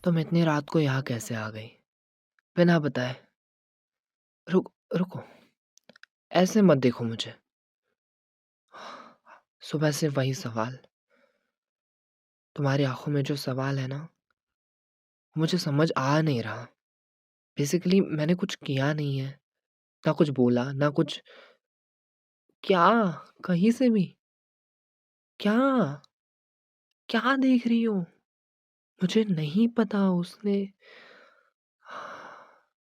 तुम इतनी रात को यहाँ कैसे आ गई? बिना बताए? रुको, ऐसे मत देखो मुझे। सुबह से वही सवाल। तुम्हारी आँखों में जो सवाल है ना, मुझे समझ आ नहीं रहा। बेसिकली मैंने कुछ किया नहीं है, ना कुछ बोला, ना कुछ क्या? कहीं से भी? क्या? क्या देख रही हो? मुझे नहीं पता उसने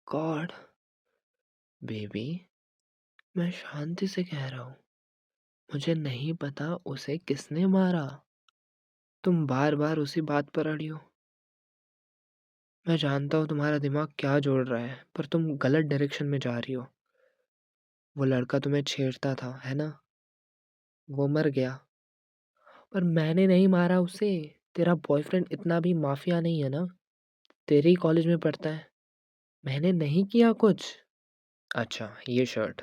गॉड बेबी, मैं शांति से कह रहा हूँ। मुझे नहीं पता उसे किसने मारा। तुम बार-बार उसी बात पर अड़ी हो। मैं जानता हूँ तुम्हारा दिमाग क्या जोड़ रहा है, पर तुम गलत डायरेक्शन में जा रही हो। वो लड़का तुम्हें छेड़ता था, है ना? वो मर गया, पर मैंने नहीं मारा उसे। तेरा बॉयफ्रेंड इतना भी माफिया नहीं है ना? तेरे ही कॉलेज में पढ़ता है। मैंने नहीं किया कुछ। अच्छा, ये शर्ट,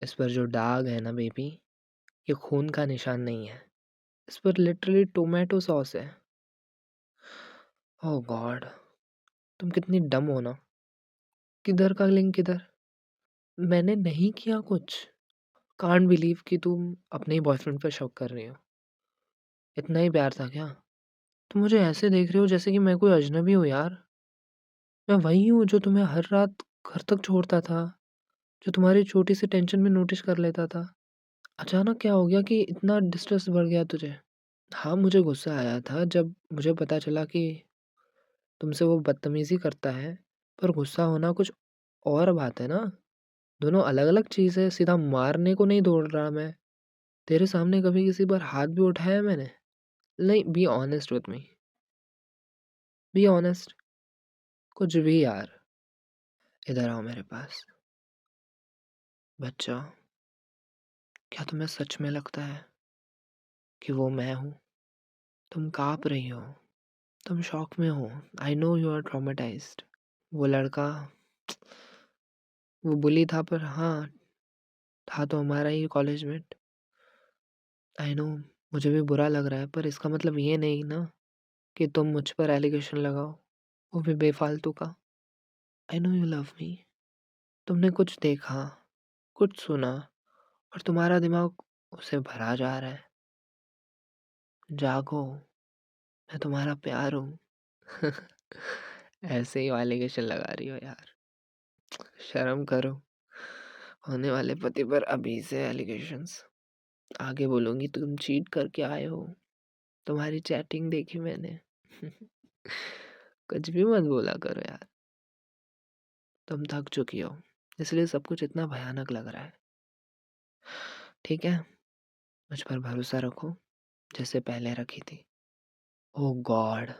इस पर जो दाग है ना बेबी, ये खून का निशान नहीं है। इस पर लिटरली टोमेटो सॉस है। ओह गॉड, तुम कितनी डम हो ना। किधर का लिंक किधर? मैंने नहीं किया कुछ। कांट बिलीव कि तुम अपने ही बॉयफ्रेंड पर शक कर रही हो। इतना ही प्यार था क्या? तुम मुझे ऐसे देख रही हो जैसे कि मैं कोई अजनबी हूँ यार। मैं वही हूँ जो तुम्हें हर रात घर तक छोड़ता था, जो तुम्हारी छोटी सी टेंशन में नोटिस कर लेता था। अचानक क्या हो गया कि इतना डिस्ट्रेस बढ़ गया तुझे? हाँ, मुझे गुस्सा आया था जब मुझे पता चला कि तुमसे वो बदतमीजी करता है, पर गुस्सा होना कुछ और बात है ना। दोनों अलग-अलग चीज़ है। सीधा मारने को नहीं दौड़ रहा मैं। तेरे सामने कभी किसी पर हाथ भी उठाया मैंने? नहीं, be honest with me. Be honest. कुछ भी यार। इधर आओ मेरे पास। बच्चा, क्या तुम्हें सच में लगता है कि वो मैं हूँ? तुम काँप रही हो। तुम शॉक में हो। I know you are traumatised. वो लड़का, वो बुली था, पर हाँ, था तो हमारा ही कॉलेजमेट। आई नो, मुझे भी बुरा लग रहा है, पर इसका मतलब ये नहीं ना कि तुम मुझ पर एलिगेशन लगाओ, वो भी बेफालतू का। आई नो यू लव मी। तुमने कुछ देखा, कुछ सुना, और तुम्हारा दिमाग उससे भरा जा रहा है। जागो, मैं तुम्हारा प्यार हूँ। ऐसे ही एलिगेशन लगा रही हो यार। शर्म करो। होने वाले पति पर अभी से एलिगेशंस। आगे बोलूंगी तुम चीट करके आए हो। तुम्हारी चैटिंग देखी मैंने। कुछ भी मत बोला करो यार। तुम थक चुकी हो, इसलिए सब कुछ इतना भयानक लग रहा है। ठीक है, मुझ पर भरोसा रखो, जैसे पहले रखी थी। ओह गॉड,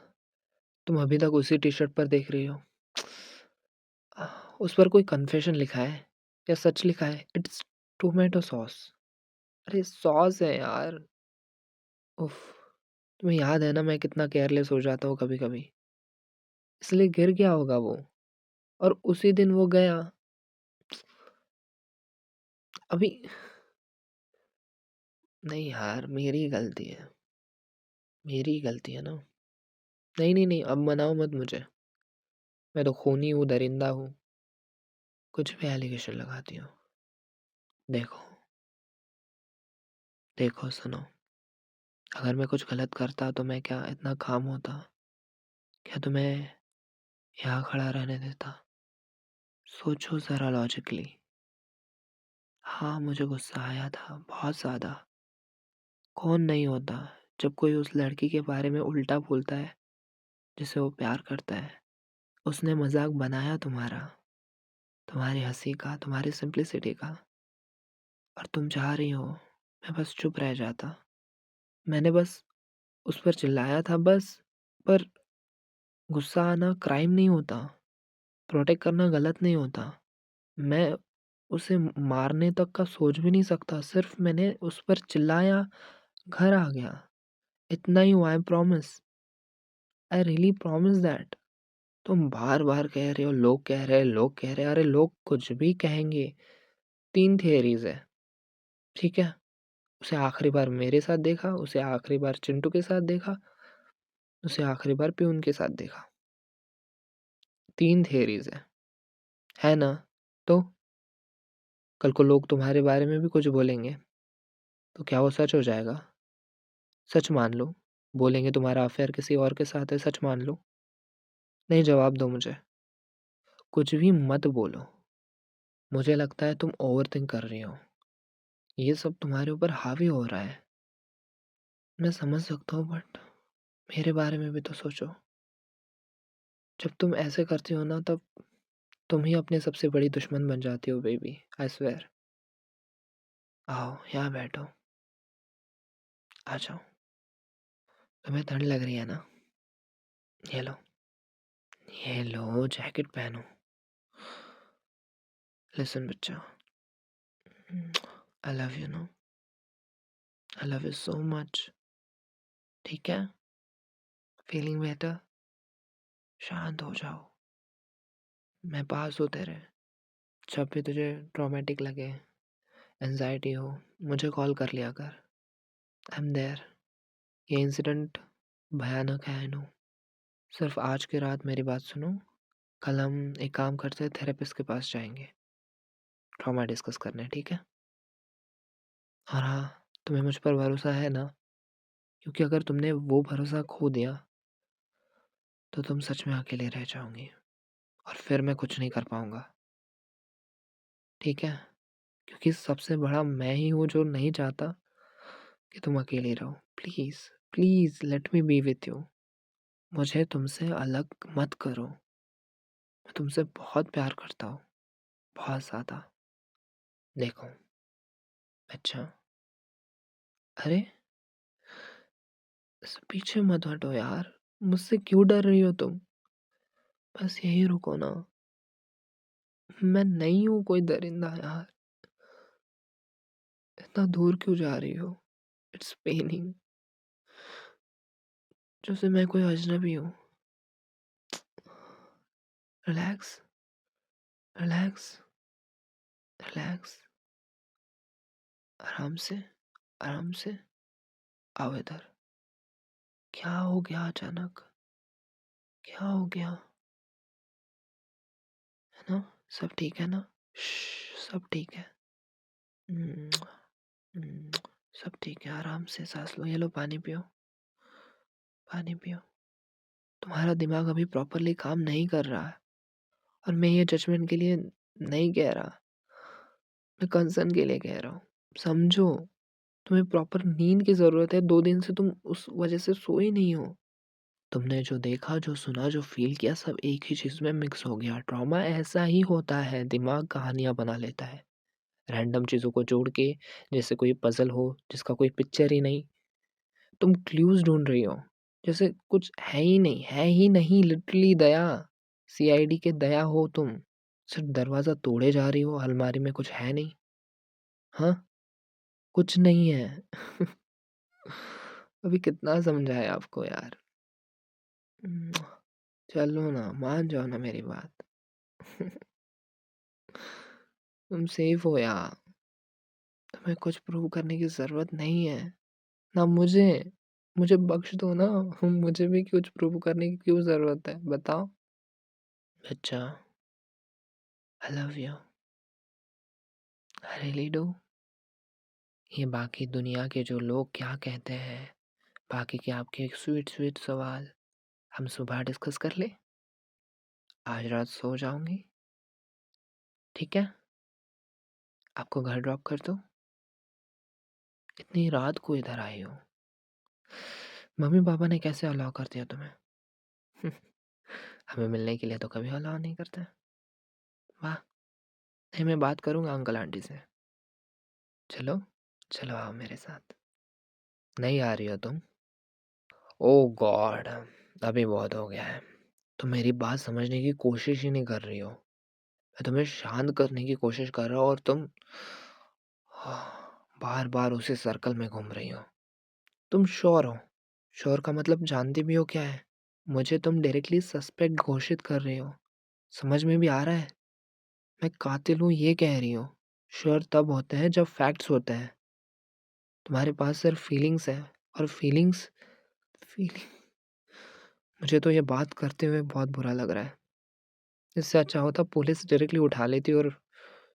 तुम अभी तक उसी टी शर्ट पर देख रही हो। उस पर कोई कन्फेशन लिखा है या सच लिखा है? It's tomato sauce. अरे सॉस है यार। उफ, तुम्हें याद है ना मैं कितना केयरलेस हो जाता हूँ कभी कभी, इसलिए गिर गया होगा वो, और उसी दिन वो गया। अभी नहीं यार, मेरी ही गलती है। मेरी ही गलती है ना। नहीं नहीं नहीं, अब मनाओ मत मुझे। मैं तो खूनी हूँ, दरिंदा हूँ। कुछ भी एलिगेशन लगाती हूँ। देखो, देखो सुनो, अगर मैं कुछ गलत करता तो मैं क्या इतना काम होता? क्या तुम्हें यहाँ खड़ा रहने देता? सोचो ज़रा लॉजिकली। हाँ, मुझे गुस्सा आया था बहुत ज़्यादा। कौन नहीं होता जब कोई उस लड़की के बारे में उल्टा बोलता है जिसे वो प्यार करता है। उसने मजाक बनाया तुम्हारा, तुम्हारी हंसी का, तुम्हारी सिंप्लिसिटी का, और तुम चाह रही हो मैं बस चुप रह जाता। मैंने बस उस पर चिल्लाया था बस। पर गुस्सा आना क्राइम नहीं होता, प्रोटेक्ट करना गलत नहीं होता। मैं उसे मारने तक का सोच भी नहीं सकता, सिर्फ मैंने उस पर चिल्लाया, घर आ गया। इतना ही हुआ। I promise, I really promise that. तुम बार बार कह रहे हो लोग कह रहे हैं, लोग कह रहे हैं। अरे लोग कुछ भी कहेंगे। 3 थियरीज है, ठीक है? उसे आखिरी बार मेरे साथ देखा, उसे आखिरी बार चिंटू के साथ देखा, उसे आखिरी बार प्यून के साथ देखा। 3 थियरीज़ है ना? तो कल को लोग तुम्हारे बारे में भी कुछ बोलेंगे, तो क्या वो सच हो जाएगा? सच मान लो। बोलेंगे तुम्हारा अफ़ेयर किसी और के साथ है, सच मान लो। नहीं, जवाब दो मुझे। कुछ भी मत बोलो। मुझे लगता है तुम ओवरथिंक कर रही हो। ये सब तुम्हारे ऊपर हावी हो रहा है। मैं समझ सकता हूँ बट मेरे बारे में भी तो सोचो। जब तुम ऐसे करती हो ना तब तुम ही अपनी सबसे बड़ी दुश्मन बन जाती हो बेबी, आई स्वेयर। आओ, यहाँ बैठो। आ जाओ। तुम्हें ठंड लग रही है ना? ये लो। ये लो, जैकेट पहनो। लिसन बच्चा, आई love you know. I love you so much. ठीक है? Feeling better? शांत हो जाओ। मैं पास हूँ तेरे। जब भी तुझे ट्रॉमेटिक लगे, एंजाइटी हो, मुझे कॉल कर लिया कर। I am there. ये इंसिडेंट भयानक है, आई नो। सिर्फ आज की रात मेरी बात सुनो। कल हम एक काम करते हैं, थेरेपिस्ट के पास जाएंगे ट्रॉमा डिस्कस करने, ठीक है? और हाँ, तुम्हें मुझ पर भरोसा है ना? क्योंकि अगर तुमने वो भरोसा खो दिया तो तुम सच में अकेले रह जाओगी और फिर मैं कुछ नहीं कर पाऊंगा, ठीक है? क्योंकि सबसे बड़ा मैं ही हूँ जो नहीं चाहता कि तुम अकेले रहो। Please, please let me B with you. मुझे तुमसे अलग मत करो। मैं तुमसे बहुत प्यार करता हूँ, बहुत ज़्यादा। देखो अच्छा, अरे पीछे मत हटो यार। मुझसे क्यों डर रही हो तुम? बस यही रुको ना। मैं नहीं हूँ कोई दरिंदा यार। इतना दूर क्यों जा रही हो? It's paining. जैसे मैं कोई अजनबी हूँ। Relax, relax, relax. आराम से, आराम से। आओ इधर। क्या हो गया अचानक? क्या हो गया? है ना? सब ठीक है ना? सब ठीक है। हम्म, सब ठीक है। आराम से सांस लो। ये लो, पानी पियो। पानी पियो। तुम्हारा दिमाग अभी प्रॉपरली काम नहीं कर रहा है और मैं ये जजमेंट के लिए नहीं कह रहा। मैं कंसर्न के लिए कह रहा हूँ। समझो, तुम्हें प्रॉपर नींद की ज़रूरत है। 2 दिन से तुम उस वजह से सोई नहीं हो। तुमने जो देखा, जो सुना, जो फ़ील किया सब एक ही चीज़ में मिक्स हो गया। ट्रॉमा ऐसा ही होता है, दिमाग कहानियाँ बना लेता है। रैंडम चीज़ों को जोड़ के जैसे कोई पज़ल हो जिसका कोई पिक्चर ही नहीं। तुम क्लूज़ ढूँढ रही हो, जैसे कुछ है ही नहीं लिटरली दया। सीआईडी के दया हो तुम। सिर्फ़ दरवाज़ा तोड़े जा रही हो, अलमारी में कुछ है नहीं। हाँ, कुछ नहीं है। अभी कितना समझाएँ आपको यार। चलो ना, मान जाओ ना मेरी बात। तुम सेफ हो यहाँ। तुम्हें कुछ प्रूव करने की ज़रूरत नहीं है। ना मुझे। मुझे बख्श दो ना। मुझे भी कुछ प्रूव करने की क्यों ज़रूरत है, बताओ? अच्छा, आई love you. I really do. ये बाकी दुनिया के जो लोग क्या कहते हैं, बाकी के आपके स्वीट-स्वीट सवाल हम सुबह डिस्कस कर लें? आज रात सो जाऊँगी, ठीक है? आपको घर ड्रॉप कर दूँ? इतनी रात को इधर आई हो। मम्मी-पापा ने कैसे अलाउ कर दिया तुम्हें? हमें मिलने के लिए तो कभी अलाउ नहीं करते। वाह! नहीं, मैं बात करूँगा अंकल आंटी से। चलो, चलो आओ मेरे साथ। नहीं आ रही हो तुम? ओह गॉड! अभी बहुत हो गया है। तुम मेरी बात समझने की कोशिश ही नहीं कर रही हो। मैं तुम्हें शांत करने की कोशिश कर रहा हूँ और तुम बार-बार उसी सर्कल में घूम रही हो। तुम श्योर हो? श्योर का मतलब जानती भी हो क्या है? मुझे तुम डायरेक्टली सस्पेक्ट घोषित कर रही हो। समझ में भी आ रहा है? मैं कातिल हूँ ये कह रही हो। श्योर तब होते हैं जब फैक्ट्स होते हैं। तुम्हारे पास सिर्फ फीलिंग्स है और फीलिंग्स फीलिंग मुझे तो ये बात करते हुए बहुत बुरा लग रहा है। इससे अच्छा होता पुलिस डायरेक्टली उठा लेती और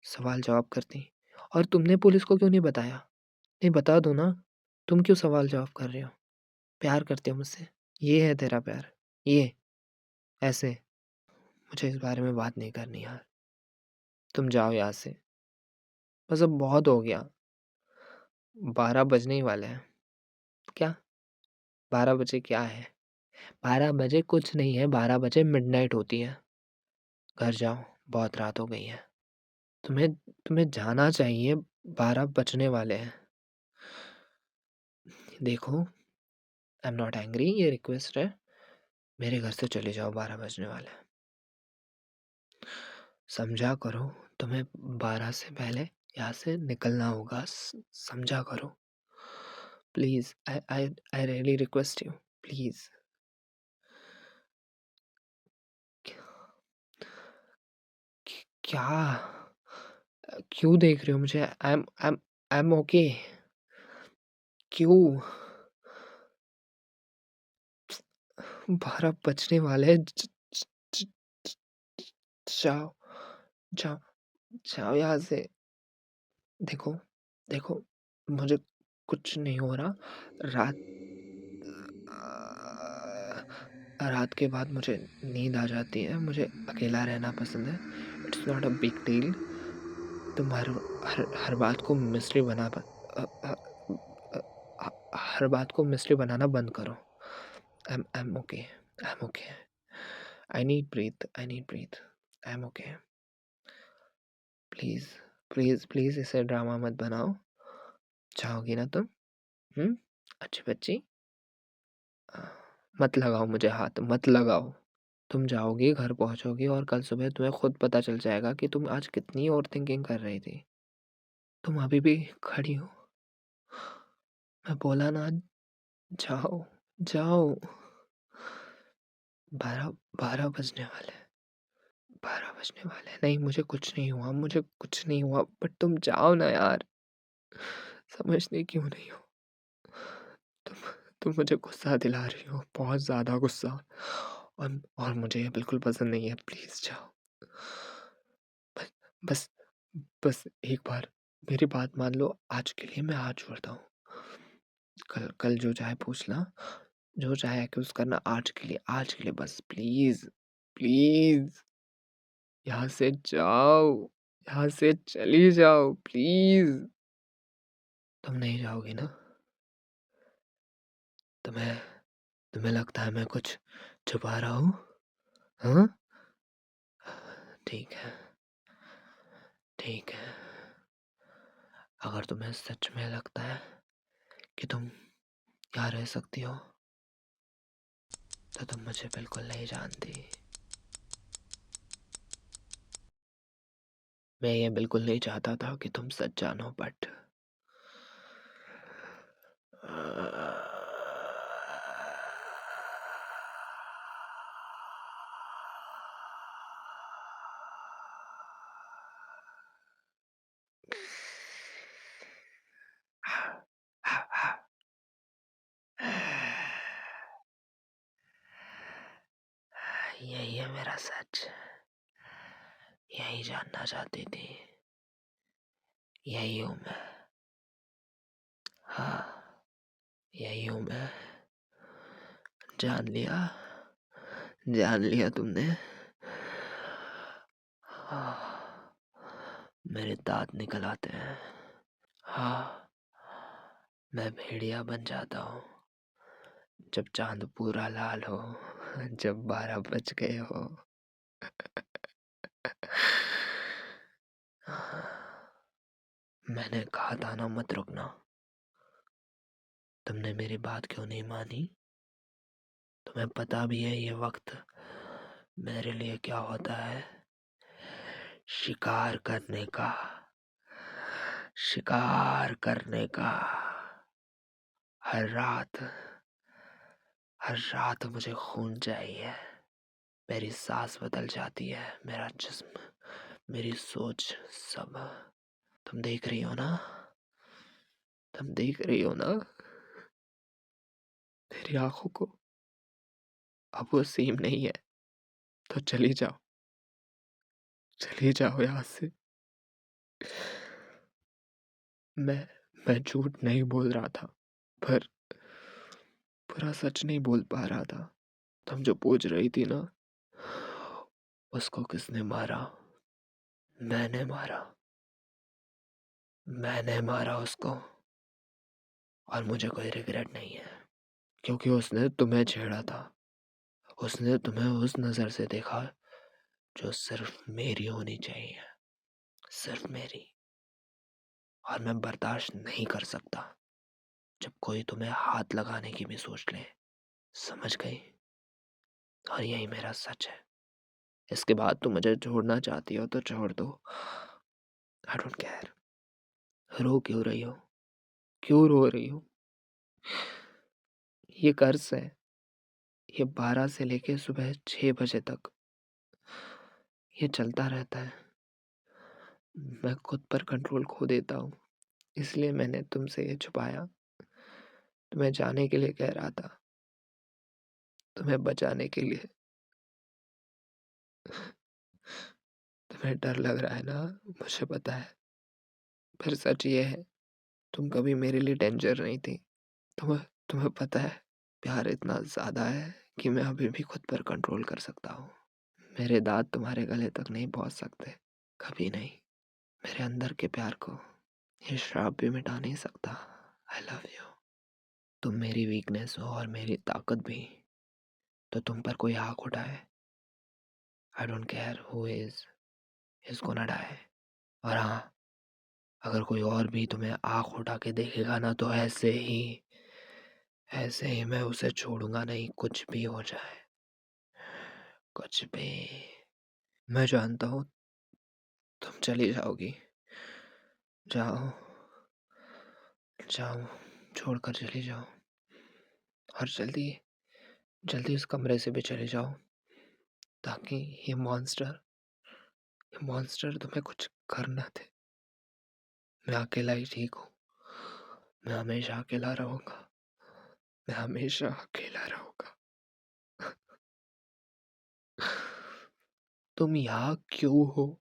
सवाल जवाब करती। और तुमने पुलिस को क्यों नहीं बताया? नहीं, बता दो ना, तुम क्यों सवाल जवाब कर रहे हो? प्यार करते हो मुझसे? ये है तेरा प्यार? ये, ऐसे? मुझे इस बारे में बात नहीं करनी यार। तुम जाओ यहाँ से। बस अब बहुत हो गया। 12 बजने ही वाले हैं। क्या? 12 बजे क्या है? 12 बजे कुछ नहीं है, 12 बजे मिडनाइट होती है। घर जाओ, बहुत रात हो गई है। तुम्हें तुम्हें जाना चाहिए, 12 बजने वाले हैं। देखो, आई एम नॉट एंग्री, ये रिक्वेस्ट है। मेरे घर से चले जाओ, 12 बजने वाले हैं। समझा करो, तुम्हें 12 से पहले यहाँ से निकलना होगा। समझा करो। Please, I really request you, please. क्या? क्यों देख रहे हो मुझे? आई एम ओके। क्यों? 12 बजने वाले हैं। ज- जाओ, जाओ, जाओ यहाँ से। देखो, देखो, मुझे कुछ नहीं हो रहा। रात रात के बाद मुझे नींद आ जाती है। मुझे अकेला रहना पसंद है। It's not a big deal. तुम हर बात को मिस्ट्री अ, अ, अ, हर बात को मिस्ट्री बनाना बंद करो। I am okay, I am okay. I need breathe, I need breathe. I am okay. Please, please, please इसे ड्रामा मत बनाओ। चाहोगी ना तुम? हम्म, अच्छी बच्ची। अ, मत लगाओ मुझे हाथ, मत लगाओ। तुम जाओगी, घर पहुंचोगी और कल सुबह तुम्हें खुद पता चल जाएगा कि तुम आज कितनी ओवर थिंकिंग कर रही थी। तुम अभी भी खड़ी हो। मैं बोला ना, जाओ, जाओ। 12 12 बजने वाले हैं। 12 बजने वाले हैं। नहीं, मुझे कुछ नहीं हुआ, मुझे कुछ नहीं हुआ, बट तुम जाओ ना यार। समझने क्यों नहीं हो? तुम तुम मुझे गुस्सा दिला रही हो, बहुत ज्यादा गुस्सा। और मुझे ये बिल्कुल पसंद नहीं है। प्लीज जाओ। बस, बस, बस एक बार मेरी बात मान लो। आज के लिए मैं हाथ जोड़ता हूँ। कल कल जो चाहे पूछना, जो चाहे एक्यूज करना। आज के लिए बस, प्लीज, प्लीज। यहाँ से जाओ, यहाँ से चली जाओ, प्लीज। तुम नहीं जाओगी ना? तुम्हें तुम्हें लगता है मैं कुछ छुपा रहा हूँ? हाँ, ठीक है, ठीक है। अगर तुम्हें सच में लगता है कि तुम यहाँ रह सकती हो, तो तुम मुझे बिल्कुल नहीं जानती। मैं ये बिल्कुल नहीं चाहता था कि तुम सच जानो, बट यही है मेरा सच। यही जानना चाहती थी। यही हूँ मैं। हाँ, यही हूँ मैं। जान लिया, जान लिया तुमने। हाँ, मेरे दांत निकल आते हैं। हाँ, मैं भेड़िया बन जाता हूँ जब चांद पूरा लाल हो, जब 12 बज गए हो। मैंने कहा था ना मत रुकना। तुमने मेरी बात क्यों नहीं मानी? तुम्हें पता भी है ये वक्त मेरे लिए क्या होता है? शिकार करने का, शिकार करने का। हर रात, हर रात मुझे खून चाहिए। मेरी सांस बदल जाती है, मेरा जिस्म, मेरी सोच, सब। तुम देख रही हो ना? तुम देख रही हो ना मेरी आंखों को? अब वो सेम नहीं है, तो चली जाओ यहाँ से। मैं मैं झूठ नहीं बोल रहा था, पर पूरा सच नहीं बोल पा रहा था। तुम जो पूछ रही थी ना, उसको किसने मारा? मैंने मारा। मैंने मारा उसको, और मुझे कोई रिग्रेट नहीं है, क्योंकि उसने तुम्हें छेड़ा था। उसने तुम्हें उस नज़र से देखा जो सिर्फ मेरी होनी चाहिए, सिर्फ मेरी। और मैं बर्दाश्त नहीं कर सकता जब कोई तुम्हें हाथ लगाने की भी सोच ले। समझ गई? और यही मेरा सच है। इसके बाद तुम मुझे छोड़ना चाहती हो तो छोड़ दो, आई डोंट केयर। रो क्यों रही हो? क्यों रो रही हो? ये कर्ज है, ये 12 से लेके सुबह 6 बजे तक ये चलता रहता है। मैं खुद पर कंट्रोल खो देता हूँ, इसलिए मैंने तुमसे ये छुपाया। तुम्हें जाने के लिए कह रहा था, तुम्हें बचाने के लिए। तुम्हें डर लग रहा है ना, मुझे पता है, पर सच ये है, तुम कभी मेरे लिए डेंजर नहीं थी। तुम्हें तुम्हें पता है, प्यार इतना ज़्यादा है कि मैं अभी भी खुद पर कंट्रोल कर सकता हूँ। मेरे दाँत तुम्हारे गले तक नहीं पहुँच सकते, कभी नहीं। मेरे अंदर के प्यार को ये श्राप भी मिटा नहीं सकता। आई लव यू। तुम मेरी वीकनेस हो और मेरी ताकत भी, तो तुम पर कोई आँख उठाए, I don't care who is gonna die. और हाँ, अगर कोई और भी तुम्हें आँख उठा के देखेगा ना, तो ऐसे ही मैं उसे छोड़ूंगा नहीं, कुछ भी हो जाए, कुछ भी। मैं जानता हूँ तुम चली जाओगी। जाओ, जाओ, छोड़कर चली जाओ, और जल्दी जल्दी इस कमरे से भी चले जाओ, ताकि ये मॉन्स्टर तुम्हें कुछ कर ना दे। मैं अकेला ही ठीक हूँ। मैं हमेशा अकेला रहूंगा। मैं हमेशा अकेला रहूंगा। तुम यहाँ क्यों हो?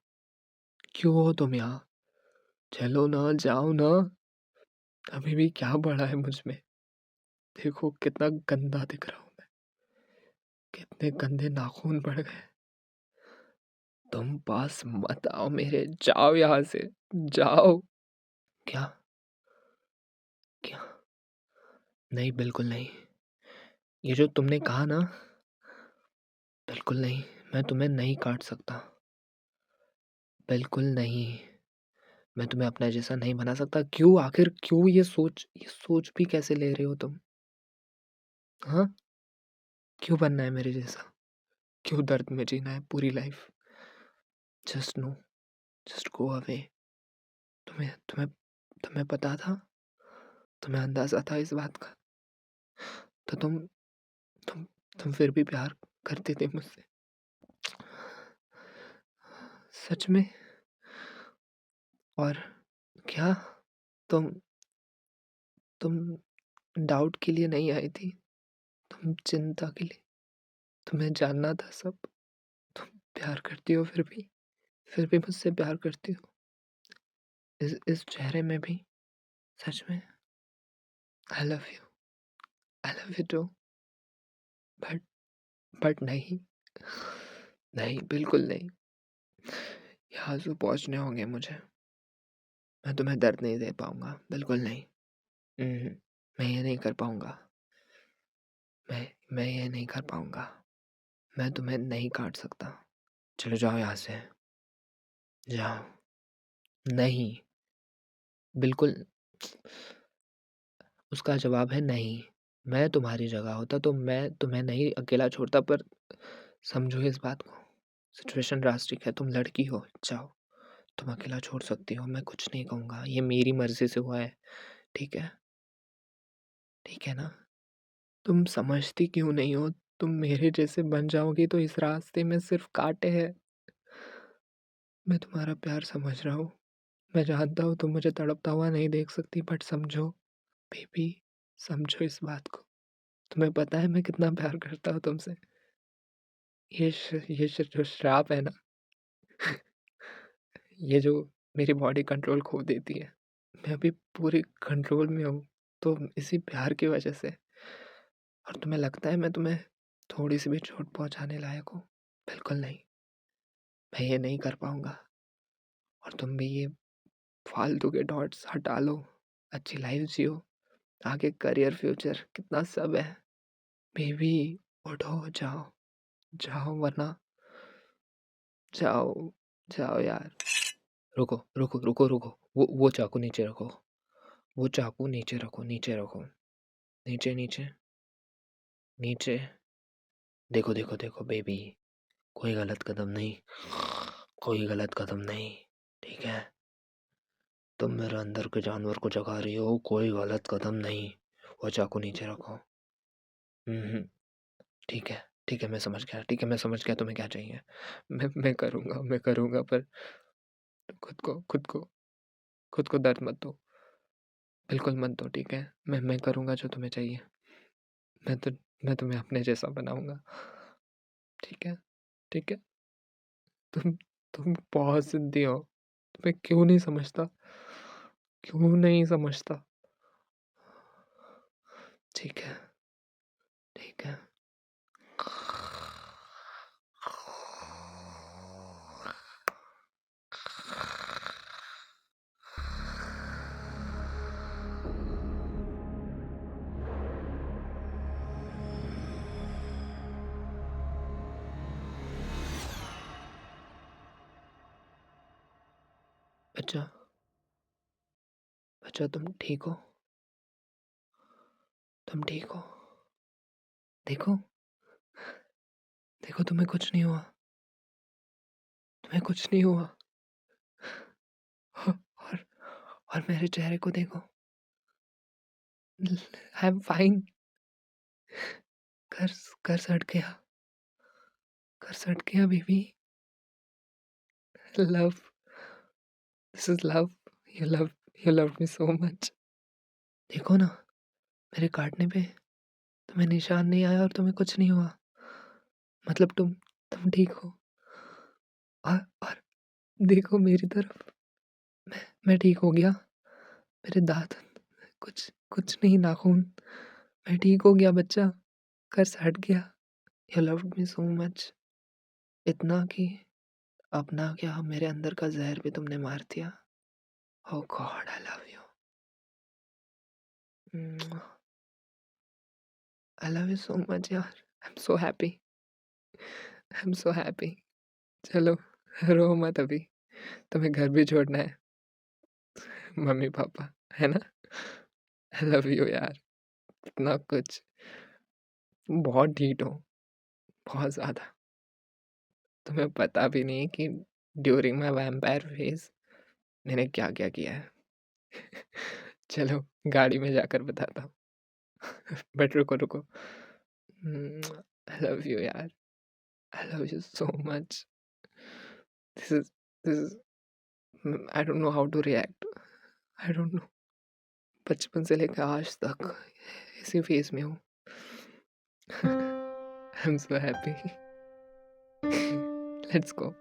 क्यों हो तुम यहाँ? चलो ना, जाओ ना। अभी भी क्या बड़ा है मुझ में? देखो कितना गंदा दिख रहा हूँ मैं, कितने गंदे नाखून पड़ गए। तुम पास मत आओ मेरे, जाओ यहाँ से, जाओ। क्या? क्या? नहीं, बिल्कुल नहीं। ये जो तुमने कहा ना, बिल्कुल नहीं। मैं तुम्हें नहीं काट सकता, बिल्कुल नहीं। मैं तुम्हें अपना जैसा नहीं बना सकता। क्यों? आखिर क्यों? ये सोच भी कैसे ले रहे हो तुम? हाँ, क्यों बनना है मेरे जैसा? क्यों दर्द में जीना है पूरी life? Just no, just go away. तुम्हें तुम्हें तुम्हें पता था, तुम्हें अंदाजा था इस बात का, तो तुम तुम फिर भी प्यार करते थे मुझसे, सच में। और क्या, तुम तुम डाउट के लिए नहीं आई थी, तुम चिंता के लिए। तुम्हें जानना था सब। तुम प्यार करती हो, फिर भी मुझसे प्यार करती हो, इस चेहरे में भी। सच में। I love you, I love you too. But but नहीं, नहीं, बिल्कुल नहीं। यहाँ से पहुँचने होंगे मुझे। मैं तुम्हें दर्द नहीं दे पाऊंगा, बिल्कुल नहीं। हम्म, मैं ये नहीं कर पाऊंगा। मैं ये नहीं कर पाऊंगा। मैं तुम्हें नहीं काट सकता। चलो जाओ यहाँ से, जाओ। नहीं, बिल्कुल। उसका जवाब है नहीं। मैं तुम्हारी जगह होता तो मैं तुम्हें नहीं अकेला छोड़ता, पर समझो इस बात को। सिचुएशन ड्रास्टिक है, तुम लड़की हो, जाओ। तुम अकेला छोड़ सकती हो, मैं कुछ नहीं कहूँगा। ये मेरी मर्जी से हुआ है, ठीक है? ठीक है ना? तुम समझती क्यों नहीं हो? तुम मेरे जैसे बन जाओगी तो इस रास्ते में सिर्फ कांटे हैं। मैं तुम्हारा प्यार समझ रहा हूँ। मैं जानता हूँ तुम मुझे तड़पता हुआ नहीं देख सकती, बट समझो बेबी, समझो इस बात को। तुम्हें पता है मैं कितना प्यार करता हूँ तुमसे। ये जो श्राप है ना, ये जो मेरी बॉडी कंट्रोल खो देती है, मैं अभी पूरे कंट्रोल में हूँ, तो इसी प्यार की वजह से। और तुम्हें लगता है मैं तुम्हें थोड़ी-सी भी चोट पहुँचाने लायक हूँ? बिल्कुल नहीं, मैं ये नहीं कर पाऊँगा। और तुम भी ये फालतू के थॉट्स हटा लो, अच्छी लाइफ़ जियो, आगे करियर, फ्यूचर कितना सब है। बेबी उठो, जाओ, जाओ वरना जाओ, जाओ यार। रुको, रुको, रुको, रुको, वो चाकू नीचे रखो, वो चाकू नीचे रखो, नीचे रखो, नीचे, नीचे, नीचे। देखो, देखो, देखो बेबी, कोई गलत कदम नहीं, कोई गलत कदम नहीं, ठीक है? तुम मेरे अंदर के जानवर को जगा रही हो, कोई गलत कदम नहीं। वो चाकू नीचे रखो। ठीक है, ठीक है, मैं समझ गया, ठीक है, मैं समझ गया तुम्हें क्या चाहिए। मैं करूँगा पर खुद को खुद को खुद को दर्द मत दो, बिल्कुल मत दो, ठीक है? मैं करूँगा जो तुम्हें चाहिए। मैं तो मैं तुम्हें अपने जैसा बनाऊँगा, ठीक है? ठीक है? तुम तुम बहुत ज़िद्दी हो, तुम्हें क्यों नहीं समझता? क्यों नहीं समझता? ठीक है, ठीक है। अच्छा, अच्छा तुम ठीक हो? तुम ठीक हो? देखो, देखो तुम्हें कुछ नहीं हुआ, तुम्हें कुछ नहीं हुआ। और और मेरे चेहरे को देखो, आई एम फाइन। कर कर सट गया, कर सट गया baby. Love, this is love. You love, you love me so much. देखो ना, मेरे काटने पे तुम्हें निशान नहीं आया और तुम्हें कुछ नहीं हुआ, मतलब तुम ठीक हो। और देखो मेरी तरफ, मैं ठीक हो गया। मेरे दांत, कुछ कुछ नहीं, नाखून, मैं ठीक हो गया बच्चा। कर्ज हट गया। You loved me so much, इतना कि अपना क्या मेरे अंदर का जहर भी तुमने मार दिया। Oh god I love you, I love you so much यार। I am so happy, I am so happy. चलो, रो मत अभी, तुम्हें घर भी छोड़ना है, मम्मी पापा, है ना? आई लव यू यार, इतना कुछ। तुम बहुत ढीठ हो, बहुत ज़्यादा। तुम्हें पता भी नहीं कि ड्यूरिंग माई वैम्पायर फेज मैंने क्या क्या किया है। चलो, गाड़ी में जाकर बताता हूँ। बट रुको, रुको। आई लव यू यार, I love you so much. This is this is I don't know how to react, I don't know. बचपन से लेकर आज तक इसी फेज में हूँ। I am so happy. Let's go.